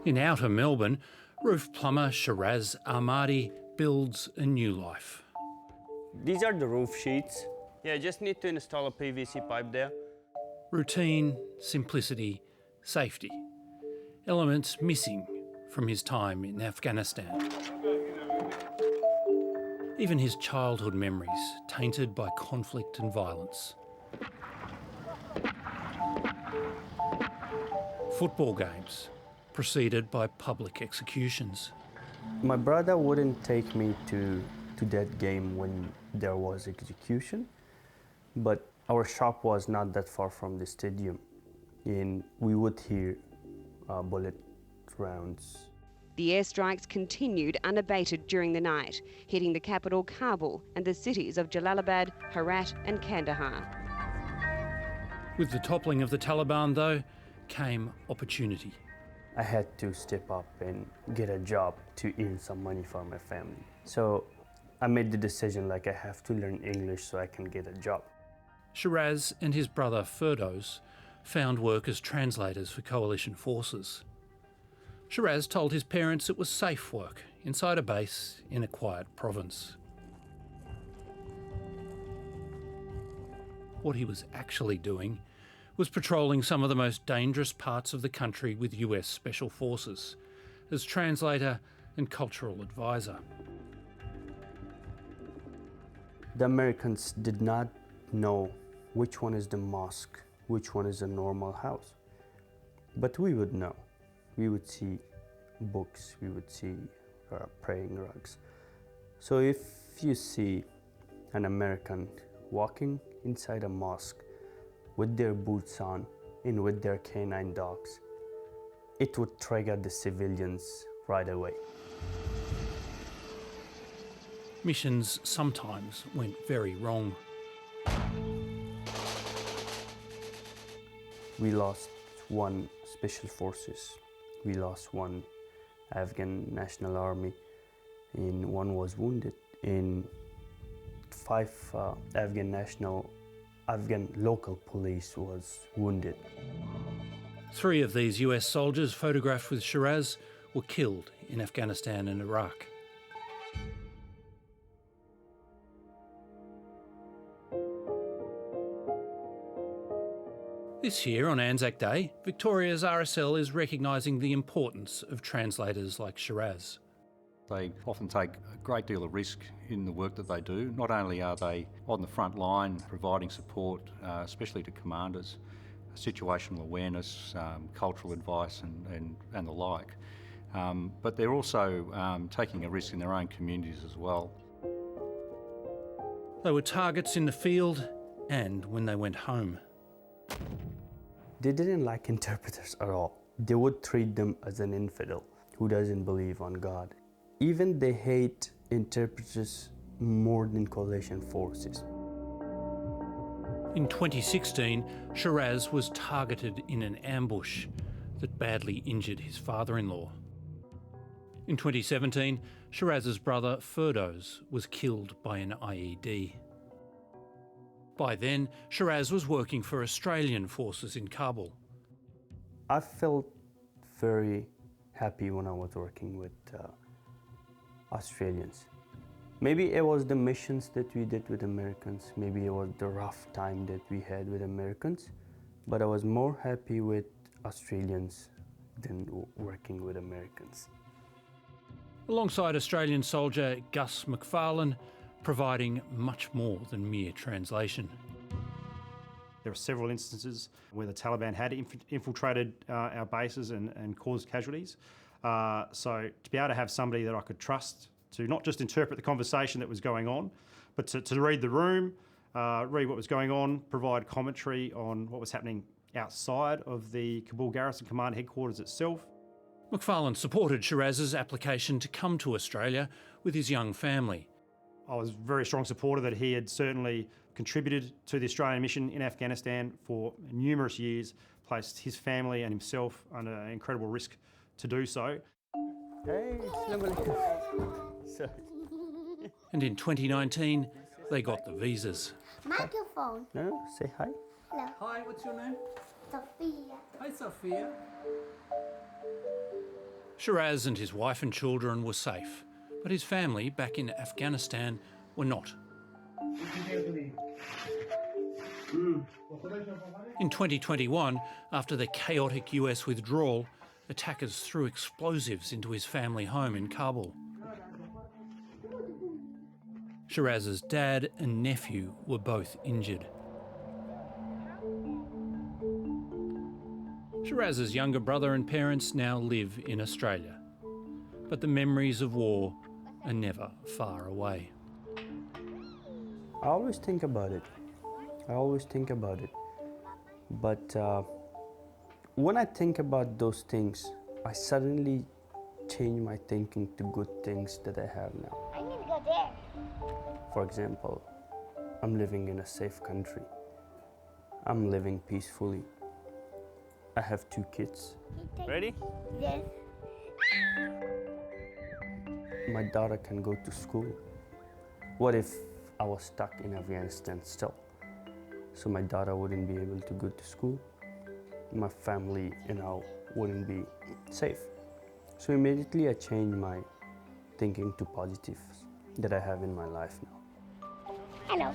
In outer Melbourne, roof plumber Sheraz Ahmadi builds a new life. These are the roof sheets. Yeah, just need to install a PVC pipe there. Routine, simplicity, safety. Elements missing from his time in Afghanistan. Even his childhood memories tainted by conflict and violence. Football games preceded by public executions. My brother wouldn't take me to that game when there was execution, but our shop was not that far from the stadium, and we would hear bullet rounds. The airstrikes continued unabated during the night, hitting the capital Kabul and the cities of Jalalabad, Herat and Kandahar. With the toppling of the Taliban, though, came opportunity. I had to step up and get a job to earn some money for my family. So I made the decision like I have to learn English so I can get a job. Sheraz and his brother Firdoz found work as translators for coalition forces. Sheraz told his parents it was safe work inside a base in a quiet province. What he was actually doing was patrolling some of the most dangerous parts of the country with US Special Forces as translator and cultural advisor. The Americans did not know which one is the mosque, which one is a normal house. But we would know. We would see books, we would see praying rugs. So if you see an American walking inside a mosque with their boots on and with their canine dogs, it would trigger the civilians right away. Missions sometimes went very wrong. We lost one Special Forces, we lost one Afghan National Army, and one was wounded, and 5 Afghan local police was wounded. 3 of these US soldiers photographed with Sheraz were killed in Afghanistan and Iraq. This year, on Anzac Day, Victoria's RSL is recognising the importance of translators like Sheraz. They often take a great deal of risk in the work that they do. Not only are they on the front line providing support, especially to commanders, situational awareness, cultural advice and the like, but they're also taking a risk in their own communities as well. They were targets in the field and when they went home. They didn't like interpreters at all. They would treat them as an infidel who doesn't believe on God. Even they hate interpreters more than coalition forces. In 2016, Sheraz was targeted in an ambush that badly injured his father-in-law. In 2017, Sheraz's brother Firdoz was killed by an IED. By then, Sheraz was working for Australian forces in Kabul. I felt very happy when I was working with Australians. Maybe it was the missions that we did with Americans, maybe it was the rough time that we had with Americans, but I was more happy with Australians than working with Americans. Alongside Australian soldier Gus McFarlane, providing much more than mere translation. There are several instances where the Taliban had infiltrated our bases and caused casualties. So to be able to have somebody that I could trust to not just interpret the conversation that was going on, but to read the room, read what was going on, provide commentary on what was happening outside of the Kabul Garrison Command headquarters itself. McFarlane supported Sheraz's application to come to Australia with his young family. I was a very strong supporter that he had certainly contributed to the Australian mission in Afghanistan for numerous years, placed his family and himself under incredible risk to do so. Hey, And in 2019, they got the visas. Microphone. No, say hi. Hello. Hi, what's your name? Sophia. Hi, Sophia. Sheraz and his wife and children were safe, but his family back in Afghanistan were not. In 2021, after the chaotic US withdrawal, attackers threw explosives into his family home in Kabul. Sheraz's dad and nephew were both injured. Sheraz's younger brother and parents now live in Australia, but the memories of war are never far away. I always think about it. But when I think about those things, I suddenly change my thinking to good things that I have now. I need to go there. For example, I'm living in a safe country. I'm living peacefully. I have 2 kids. Ready? Yes. My daughter can go to school. What if I was stuck in Afghanistan still? So my daughter wouldn't be able to go to school. My family, wouldn't be safe. So immediately I changed my thinking to positives that I have in my life now. Hello.